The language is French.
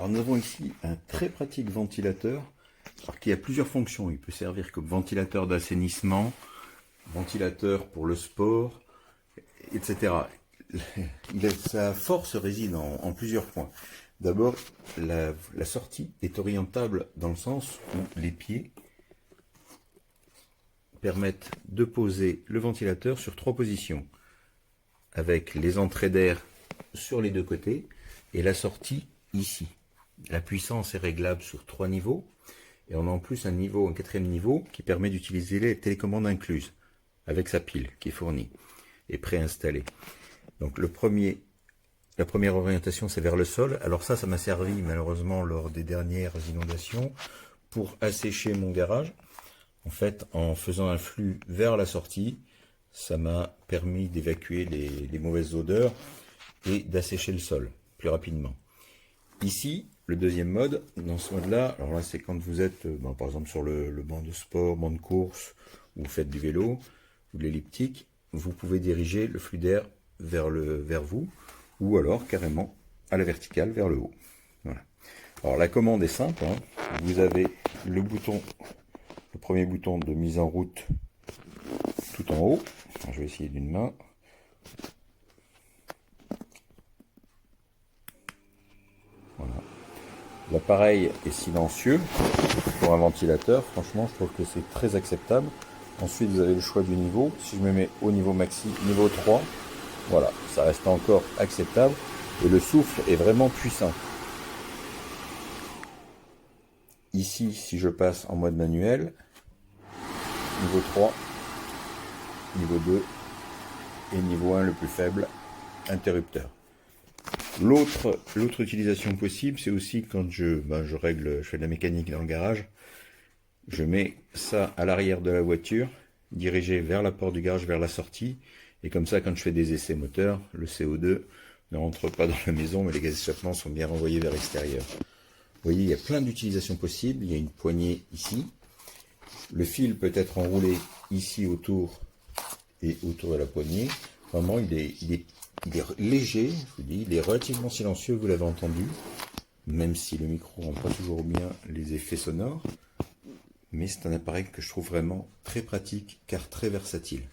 Alors nous avons ici un très pratique ventilateur qui a plusieurs fonctions. Il peut servir comme ventilateur d'assainissement, ventilateur pour le sport, etc. Sa force réside en plusieurs points. D'abord, la sortie est orientable dans le sens où les pieds permettent de poser le ventilateur sur 3 positions, avec les entrées d'air sur les 2 côtés et la sortie ici. La puissance est réglable sur 3 niveaux et on a en plus un 4e niveau qui permet d'utiliser les télécommandes incluses avec sa pile qui est fournie et préinstallée. Donc la première orientation c'est vers le sol. Alors ça m'a servi malheureusement lors des dernières inondations pour assécher mon garage. En fait, en faisant un flux vers la sortie, ça m'a permis d'évacuer les mauvaises odeurs et d'assécher le sol plus rapidement. Ici, le deuxième mode, dans ce mode-là, alors là c'est quand vous êtes par exemple sur le banc de sport, banc de course, ou vous faites du vélo, ou de l'elliptique, vous pouvez diriger le flux d'air vers vous, ou alors carrément à la verticale vers le haut. Voilà. Alors la commande est simple, hein. Vous avez le premier bouton de mise en route tout en haut. Alors, je vais essayer d'une main. Voilà. L'appareil est silencieux pour un ventilateur. Franchement, je trouve que c'est très acceptable. Ensuite, vous avez le choix du niveau. Si je me mets au niveau maxi, niveau 3, voilà, ça reste encore acceptable. Et le souffle est vraiment puissant. Ici, si je passe en mode manuel, niveau 3, niveau 2 et niveau 1 le plus faible, interrupteur. L'autre utilisation possible, c'est aussi quand je fais de la mécanique dans le garage, je mets ça à l'arrière de la voiture, dirigé vers la porte du garage, vers la sortie, et comme ça, quand je fais des essais moteurs, le CO2 ne rentre pas dans la maison, mais les gaz d'échappement sont bien renvoyés vers l'extérieur. Vous voyez, il y a plein d'utilisations possibles. Il y a une poignée ici. Le fil peut être enroulé ici autour et autour de la poignée. Vraiment, il est léger, je vous dis, il est relativement silencieux, vous l'avez entendu, même si le micro rend pas toujours bien les effets sonores. Mais c'est un appareil que je trouve vraiment très pratique, car très versatile.